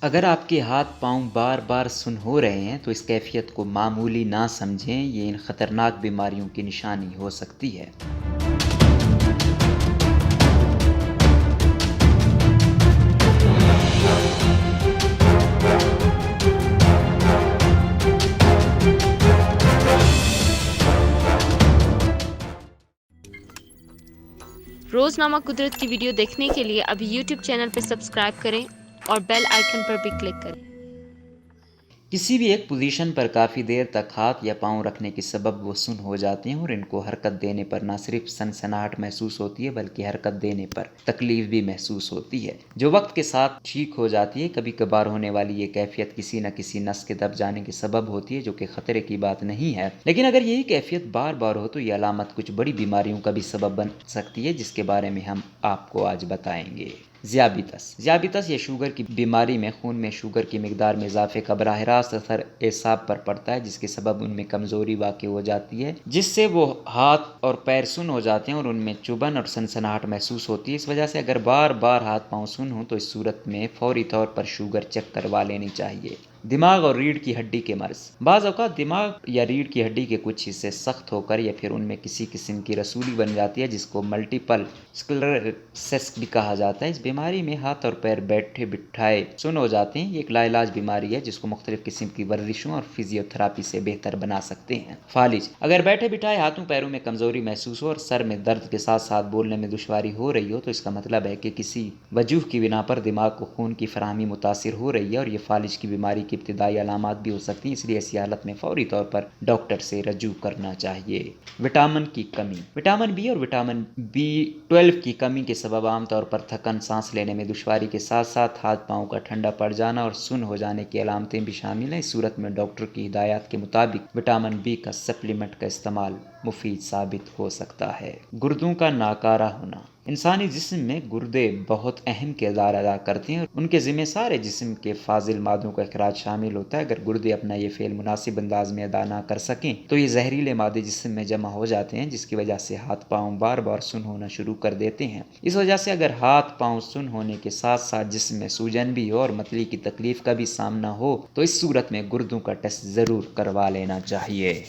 اگر آپ کے ہاتھ پاؤں بار بار سن ہو رہے ہیں تو اس کیفیت کو معمولی نہ سمجھیں، یہ ان خطرناک بیماریوں کی نشانی ہو سکتی ہے۔ روزنامہ قدرت کی ویڈیو دیکھنے کے لیے ابھی یوٹیوب چینل پر سبسکرائب کریں اور بیل آئیکن پر بھی کلک کریں۔ کسی بھی ایک پوزیشن پر کافی دیر تک ہاتھ یا پاؤں رکھنے کے سبب وہ سن ہو جاتے ہیں، اور ان کو حرکت دینے پر نہ صرف سنسناہٹ محسوس ہوتی ہے بلکہ حرکت دینے پر تکلیف بھی محسوس ہوتی ہے، جو وقت کے ساتھ ٹھیک ہو جاتی ہے۔ کبھی کبھار ہونے والی یہ کیفیت کسی نہ کسی نس کے دب جانے کے سبب ہوتی ہے، جو کہ خطرے کی بات نہیں ہے، لیکن اگر یہی کیفیت بار بار ہو تو یہ علامت کچھ بڑی بیماریوں کا بھی سبب بن سکتی ہے، جس کے بارے میں ہم آپ کو آج بتائیں گے۔ ذیابیطس یا شوگر کی بیماری میں خون میں شوگر کی مقدار میں اضافے کا براہ راست اثر اعصاب پر پڑتا ہے، جس کے سبب ان میں کمزوری واقع ہو جاتی ہے، جس سے وہ ہاتھ اور پیر سن ہو جاتے ہیں اور ان میں چبھن اور سنسناہٹ محسوس ہوتی ہے۔ اس وجہ سے اگر بار بار ہاتھ پاؤں سن ہوں تو اس صورت میں فوری طور پر شوگر چیک کروا لینی چاہیے۔ دماغ اور ریڑھ کی ہڈی کے مرض۔ بعض اوقات دماغ یا ریڑھ کی ہڈی کے کچھ حصے سخت ہو کر یا پھر ان میں کسی قسم کی رسولی بن جاتی ہے، جس کو ملٹیپل اسکلروسس بھی کہا جاتا ہے۔ اس بیماری میں ہاتھ اور پیر بیٹھے بٹھائے سن ہو جاتے ہیں۔ یہ ایک لاعلاج بیماری ہے جس کو مختلف قسم کی ورزشوں اور فزیو تھراپی سے بہتر بنا سکتے ہیں۔ فالج۔ اگر بیٹھے بٹھائے ہاتھوں پیروں میں کمزوری محسوس ہو اور سر میں درد کے ساتھ ساتھ بولنے میں دشواری ہو رہی ہو تو اس کا مطلب ہے کہ کسی وجوہ کی بنا پر دماغ کو خون کی فراہمی متاثر ہو رہی ہے، اور یہ فالج کی بیماری کی ابتدائی علامات بھی ہو سکتی ہیں، اس لیے ایسی حالت میں فوری طور پر ڈاکٹر سے رجوع کرنا چاہیے۔ وٹامن کی کمی۔ وٹامن بی اور وٹامن B12 کی کمی کے سبب عام طور پر تھکن، سانس لینے میں دشواری کے ساتھ ساتھ ہاتھ پاؤں کا ٹھنڈا پڑ جانا اور سن ہو جانے کی علامتیں بھی شامل ہیں۔ اس صورت میں ڈاکٹر کی ہدایات کے مطابق وٹامن B کا سپلیمنٹ کا استعمال مفید ثابت ہو سکتا ہے۔ گردوں کا ناکارہ ہونا۔ انسانی جسم میں گردے بہت اہم کردار ادا کرتے ہیں اور ان کے ذمہ سارے جسم کے فاضل مادوں کا اخراج شامل ہوتا ہے۔ اگر گردے اپنا یہ فعل مناسب انداز میں ادا نہ کر سکیں تو یہ زہریلے مادے جسم میں جمع ہو جاتے ہیں، جس کی وجہ سے ہاتھ پاؤں بار بار سن ہونا شروع کر دیتے ہیں۔ اس وجہ سے اگر ہاتھ پاؤں سن ہونے کے ساتھ ساتھ جسم میں سوجن بھی ہو اور متلی کی تکلیف کا بھی سامنا ہو تو اس صورت میں گردوں کا ٹیسٹ ضرور کروا لینا چاہیے۔